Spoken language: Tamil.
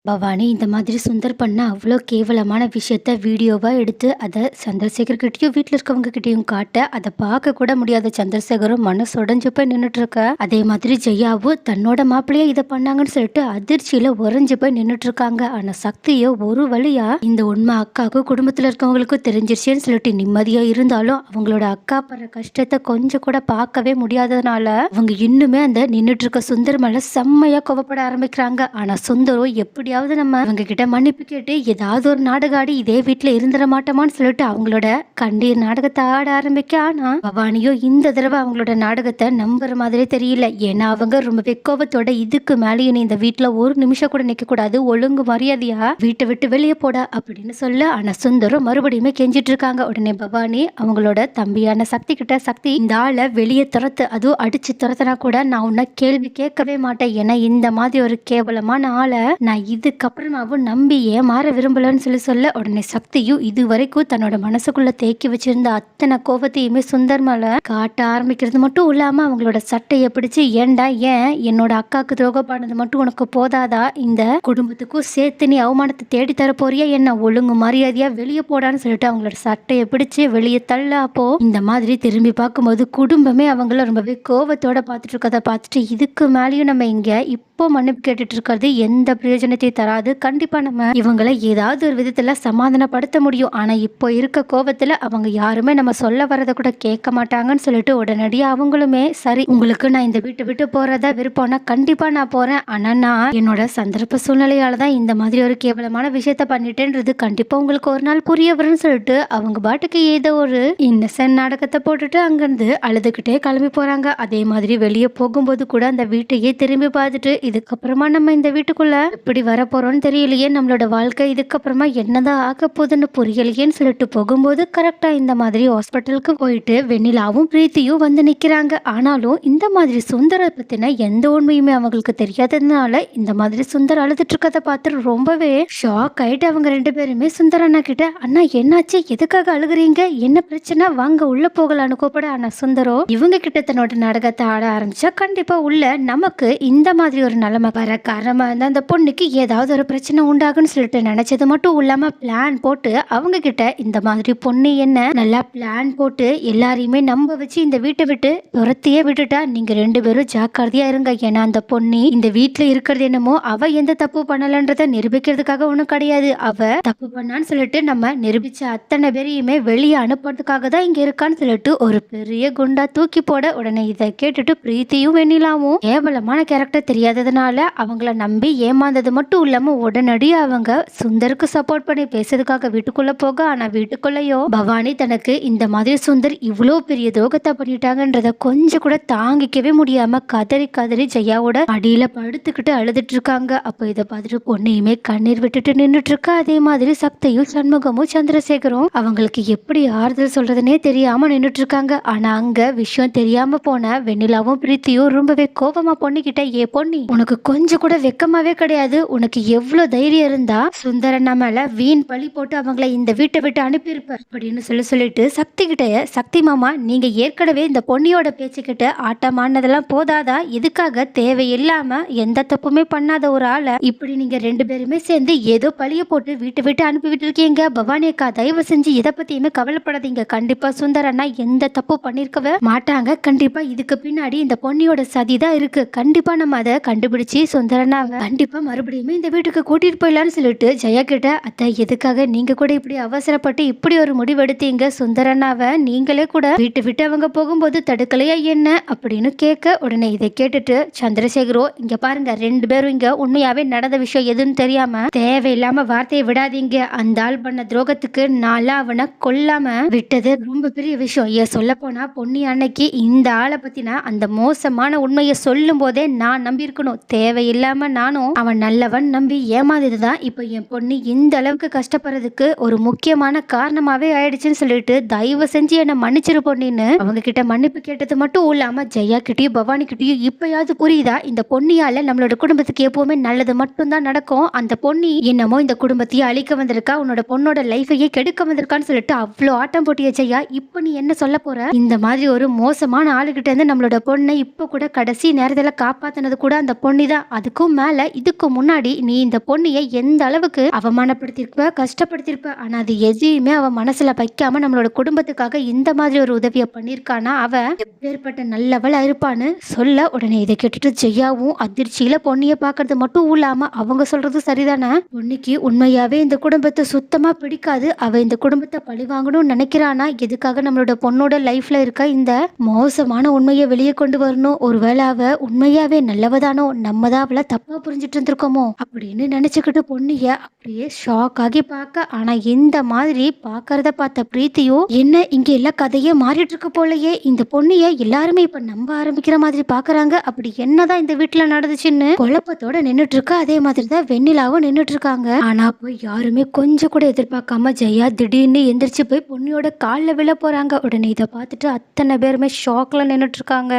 பவானி இந்த மாதிரி சுந்தர் பண்ண அவ்வளோ கேவலமான விஷயத்த வீடியோவா எடுத்து அதை சந்திரசேகர் கிட்டயும் வீட்டில் இருக்கவங்க கிட்டயும் காட்ட அதை பார்க்க கூட முடியாத சந்திரசேகரும் மனசு உடைஞ்சு போய் நின்றுட்டு இருக்க. அதே மாதிரி ஜெயாவும் தன்னோட மாப்பிள்ளைய இதை பண்ணாங்கன்னு சொல்லிட்டு அதிர்ச்சியில உறைஞ்சு போய் நின்றுட்டு இருக்காங்க. ஆனா சக்தியோ ஒரு வழியா இந்த உண்மை அக்காவுக்கும் குடும்பத்துல இருக்கவங்களுக்கும் தெரிஞ்சிருச்சேன்னு சொல்லிட்டு நிம்மதியா இருந்தாலும் அவங்களோட அக்கா படுற கஷ்டத்தை கொஞ்சம் கூட பார்க்கவே முடியாததுனால அவங்க இன்னுமே அந்த நின்றுட்டு இருக்க சுந்தர் மேல செம்மையா கோவப்பட ஆரம்பிக்கிறாங்க. ஆனா சுந்தரும் எப்படியாவது நம்ம அவங்க கிட்ட மன்னிப்பு கேட்டு ஏதாவது ஒரு நாடகம் ஆடி இதே வீட்டுல இருந்துட மாட்டோமான்னு சொல்லிட்டு அவங்களோட கண்டீர் நாடகத்தை ஆட ஆரம்பிக்க. ஆனா பவானியோ இந்த தடவை அவங்களோட நாடகத்தை நம்புற மாதிரி தெரியல. ஏன்னா அவங்க ரொம்பவே கோவத்தோட இதுக்கு மேலேயும் நீ இந்த வீட்டுல ஒரு நிமிஷம் கூட நிக்க கூடாது, ஒழுங்கு மரியாதையா வீட்டை விட்டு வெளியே போட அப்படின்னு சொல்ல. ஆனா சுந்தரம் மறுபடியுமே கெஞ்சிட்டு இருக்காங்க. உடனே பவானி அவங்களோட தம்பியான சக்தி கிட்ட, சக்தி இந்த ஆளை வெளியே துரத்து, அதுவும் அடிச்சு துரத்துனா கூட நான் உன்னை கேள்வி கேட்கவே மாட்டேன். ஏன்னா இந்த மாதிரி ஒரு கேவலமான ஆளை நான் இதுக்கப்புறமாவும் நம்பி ஏமாற விரும்பலன்னு சொல்ல. உடனே சக்தியும் இது வரைக்கும் தன்னோட மனசுக்குள்ள தேக்கி வச்சிருந்த அத்தனை கோபத்தையுமே சுந்தர் மேல காட்ட ஆரம்பிக்கிறது மட்டும் இல்லாம அவங்களோட சட்டையை பிடிச்சு, ஏன்டா ஏன் என்னோட அக்காவுக்கு துரோகம் பண்ணது மட்டும் உனக்கு போதாதா, இந்த குடும்பத்துக்கும் சேர்த்து நீ அவமானத்தை தேடி தர போறியா, என்ன ஒழுங்கு மரியாதையா வெளியே போடான்னு சொல்லிட்டு அவங்களோட சட்டையை பிடிச்சு வெளியே தள்ள. அப்போ இந்த மாதிரி திரும்பி பார்க்கும்போது குடும்பமே அவங்கள ரொம்பவே கோபத்தோட பார்த்துட்டு இருக்கதை பார்த்துட்டு இதுக்கு மேலேயும் நம்ம இங்க இப்போ மன்னிப்பு கேட்டுட்டு இருக்கிறது எந்த பிரயோஜனத்தை தராது. கண்டிப்பா நம்ம இவங்களை ஏதாவது ஒரு விதத்துல சமாதானப்படுத்த முடியும். ஆனா இப்போ இருக்க கோபத்துல அவங்க யாருமே நம்ம சொல்ல வரதை கூட கேட்க மாட்டாங்கன்னு சொல்லிட்டு உடனடியா அவங்களுமே சரி, உங்களுக்கு நான் இந்த வீட்டை விட்டு போறதா விருப்பம்னா கண்டிப்பா நான் போறேன். ஆனா நான் என்னோட சந்தர்ப்ப சூழ்நிலையாலதான் இந்த மாதிரி ஒரு கேவலமான விஷயத்த பண்ணிட்டேன்றது கண்டிப்பா உங்களுக்கு ஒரு நாள் புரிய வரும்னு சொல்லிட்டு அவங்க பாட்டுக்கு ஏதோ ஒரு இன்னசென்ட் நாடகத்தை போட்டுட்டு அங்கிருந்து அழுதுகிட்டே கிளம்பி போறாங்க. அதே மாதிரி வெளியே போகும்போது கூட அந்த வீட்டையே திரும்பி பார்த்துட்டு இதுக்கப்புறமா நம்ம இந்த வீட்டுக்குள்ள எப்படி வர போறோம்னு தெரியலையே, நம்மளோட வாழ்க்கை இதுக்கப்புறமா என்னதான் ஆக போகுதுன்னு புரியலையேன்னு சொல்லிட்டு போகும்போது கரெக்டா இந்த மாதிரி ஹாஸ்பிட்டலுக்கு போயிட்டு வெண்ணிலாவும் பிரீத்தியும் வந்து நிக்கிறாங்க. ஆனாலும் இந்த மாதிரி சுந்தர பத்தின எந்த உண்மையுமே அவங்களுக்கு தெரியாததுனால இந்த மாதிரி சுந்தர் அழுதுட்டு இருக்கதை பார்த்து ரொம்பவே ஷாக் ஆயிட்டு அவங்க ரெண்டு பேருமே சுந்தர் அண்ணா கிட்ட, அண்ணா என்னாச்சு, எதுக்காக அழுகுறீங்க, என்ன பிரச்சனை, வாங்க உள்ள போகலான்னு கூப்பிட. ஆனா சுந்தரோ இவங்க கிட்ட தன்னோட நாடகத்தை ஆட ஆரம்பிச்சா கண்டிப்பா உள்ள நமக்கு இந்த மாதிரி ஒரு நிலைமை வர காரணமா இருந்தா அந்த பொண்ணுக்கு ஏதாவது ஒரு பிரச்சனை உண்டாகுன்னு சொல்லிட்டு நினைச்சது மட்டும் இல்லாம பிளான் போட்டு அவங்க கிட்ட இந்த மாதிரி பொண்ணு என்ன நல்லா பிளான் போட்டு எல்லாரையுமே நம்ப வச்சு இந்த வீட்டை விட்டு துரத்தியே விட்டுட்டா நீங்க ரெண்டு பேரும் ஜாக்கிரதையா இருங்க. ஏன்னா அந்த பொண்ணு இந்த வீட்டுல இருக்கிறது என்னமோ அவ எந்த தப்பு பண்ணலன்றத நிரூபிக்கிறதுக்காக ஒண்ணும் கிடையாது, அவ தப்பு பண்ணான்னு சொல்லிட்டு நம்ம நிரூபிச்ச அத்தனை பேரையுமே வெளியே அனுப்புறதுக்காக தான் இங்க இருக்கான்னு சொல்லிட்டு ஒரு பெரிய குண்டா தூக்கி போட. உடனே இதை கேட்டுட்டு பிரீத்தியும் வெண்ணிலாவும் கேவலமான கேரக்டர் தெரியாததுனால அவங்கள நம்பி ஏமாந்தது மட்டும் இல்லாம உடனடியா அவங்க சுந்தருக்கு சப்போர்ட் பண்ணி பேசுறதுக்காக வீட்டுக்குள்ள போக. ஆனா வீட்டுக்குள்ளயோ பவானி தனக்கு இந்த மாதிரி சுந்தர் இவ்வளோ பெரிய துரோகத்தை பண்ணிட்டாங்கன்றத கொஞ்சம் கூட தாங்கிக்கவே முடியாம கதறி கதறி ஜெயாவோட அடியில படுத்துக்கிட்டு அழுதுட்டு இருக்காங்க. அப்போ இதை பார்த்துட்டு பொண்ணையுமே கண்ணீர் விட்டுட்டு நின்றுட்டு இருக்கா. அதே மாதிரி சக்தியும் சண்முகமும் சந்திரசேகரும் அவங்களுக்கு எப்படி ஆறுதல் சொல்றதுன்னே தெரியாம நின்றுட்டு இருக்காங்க. ஆனா அங்க விஷயம் தெரியாம போன வெண்ணிலாவும் பிரீத்தியும் ரொம்பவே கோபமா பொண்ணுகிட்ட, ஏ பொண்ணி உனக்கு கொஞ்சம் கூட வெக்கமாவே கிடையாது, உனக்கு எவ்வளவு தைரியம் இருந்தா சுந்தரண்ணா மேல வீண் பழி போட்டு அவங்கள இந்த வீட்டை விட்டு அனுப்பியிருப்ப அப்படின்னு சொல்லிட்டு சக்தி கிட்ட, சக்தி மாமா நீங்க ஏற்கனவே இந்த பொன்னியோட பேச்சுக்கிட்ட ஆட்டமானதெல்லாம் போதாதா, இதுக்காக தேவையில்லாம எந்த தப்புமே பண்ணாத ஒரு ஆளை இப்படி நீங்க ரெண்டு பேருமே சேர்ந்து ஏதோ பழிய போட்டு வீட்டை விட்டு அனுப்பி விட்டு இருக்கீங்க. பவானி அக்கா தயவு செஞ்சு இதை பத்தியுமே கவலைப்படாதீங்க, கண்டிப்பா சுந்தரண்ணா எந்த தப்பு பண்ணிருக்கவே மாட்டாங்க, கண்டிப்பா இதுக்கு பின்னாடி இந்த பொன்னியோட சதிதான் இருக்கு, கண்டிப்பா நம்ம அதை கண்டுபிடிச்சு சுந்தரண்ணாவை கண்டிப்பா மறுபடியுமே இந்த வீட்டுக்கு கூட்டிட்டு போயிடலான்னு சொல்லிட்டு ஜெயா கிட்ட, அத்தை எதுக்காக நீங்க கூட இப்படி அவசரப்பட்டு இப்படி ஒரு முடிவெடுத்தீங்க, சுந்தரண்ணாவை நீங்களே கூட வீட்டை விட்டு அவங்க போகும்போது தடுக்கலையா என்ன அப்படின்னு கேட்க. உடனே இதை கேட்டுட்டு சந்திரசேகரோ, இங்க பாருங்க ரெண்டு பேரும் இங்க உண்மையாவே நடந்த விஷயம் எதுன்னு தெரியாம தேவையில்லாம வார்த்தையை விடாதீங்க, அந்த ஆள் பண்ண துரோகத்துக்கு நாளா அவனை கொல்லாம விட்டது ரொம்ப பெரிய விஷயம், ஏன் சொல்ல போனா பொன்னி அன்னைக்கு இந்த ஆளை பத்தினா அந்த மோசமான உண்மையை சொல்லும் போதே நான் நம்பி இருக்கணும், தேவையில்லாம நானும் அவன் நல்லவன் நம்பி ஏமாந்ததுதான் இப்போ என் பொண்ணு இந்த அளவுக்கு கஷ்டப்படுறதுக்கு ஒரு முக்கியமான காரணமாவே ஆயிடுச்சுன்னு சொல்லிட்டு தயவு செஞ்சு என்ன மன்னிச்சிரு பொண்ணின்னு அவங்க கிட்ட மன்னிப்பு கேட்டது மட்டும் இல்லாம ஜெயா கிட்டயும் பவானி கிட்டயும் இப்பயாவது புரியுதா, இந்த பொண்ணியால நம்மளோட குடும்பத்துக்கு எப்பவுமே நல்லது மட்டும்தான் நடக்கும், அந்த பொண்ணி என்னமோ இந்த குடும்பத்தையே அழிக்க வந்திருக்கா, உன்னோட பொண்ணோட லைஃபையே கெடுக்க வந்திருக்கான்னு சொல்லிட்டு அவ்வளோ ஆட்டம் போட்டிய ஜெயா, இப்போ நீ என்ன சொல்ல போற, இந்த மாதிரி ஒரு மோசமான ஆளுகிட்ட இருந்து நம்மளோட பொண்ணை இப்போ கூட கடைசி நேரத்துல காப்பாத்தினது கூட அந்த பொண்ணு தான். அதுக்கும் மேல இதுக்கு முன்னாடி நீ இந்த பொண்ணிய எந்த அளவுக்கு அவமானப்படுத்தியிருப்ப, கஷ்டப்படுத்தியிருப்ப. ஆனா அது எதையுமே அவ மனசுல வைக்காம நம்மளோட குடும்பத்துக்காக இந்த மாதிரி ஒரு உதவிய பண்ணியிருக்கான்னா, அவ எப்பேர்ப்பட்ட நல்லவளா இருப்பான்னு சொல்ல, உடனே இத கேட்டுட்டு ஜெயாவும் அதிர்ச்சியில பொன்னிய பார்க்கறது மட்டும் இல்லாம, அவங்க சொல்றது சரிதானே. பொன்னிக்கு உண்மையாவே இந்த குடும்பத்த சுத்தமா பிடிக்காது. அவ இந்த குடும்பத்த பழிவாங்கணும்னு நினைக்கிறானா, எதுக்காக நம்மளோட பொண்ணோட லைஃப்ல இருக்க இந்த மோசமான உண்மைய வெளிய கொண்டு வரணும். ஒருவேளை அவ உண்மையாவே நல்லவதானோ, நம்ம தான் அவள தப்பா புரிஞ்சுட்டு இருந்திருக்கோமோ அப்படின்னு நினைச்சுக்கிட்டு பொன்னிய அப்படியே ஷாக் ஆகி பார்க்க. ஆனா இந்த மாதிரி பார்க்கறத பார்த்த பிரீத்தியும், என்ன இங்க எல்லாம் கதையே மாறிட்டு இருக்கு போலயே, இந்த பொன்னிய எல்லாருமே இப்ப நம்ப ஆரம்பிக்கிற மாதிரி பார்க்கறாங்க. அப்படி என்னதான் இந்த வீட்டுல நடந்துச்சுன்னு குழப்பத்தோட நின்னுட்டு இருக்கா. அதே மாதிரி தான் வெண்ணிலாவும் நின்னுட்டு இருக்காங்க. ஆனா போய் யாருமே கொஞ்சம் கூட எதிர்பார்க்காம ஜெயா திடீர்னு எந்திரிச்சு போய் பொன்னியோட கால்ல விழ போறாங்க. உடனே இதை பார்த்துட்டு அத்தனை பேருமே ஷாக்ல நின்னுட்டு இருக்காங்க.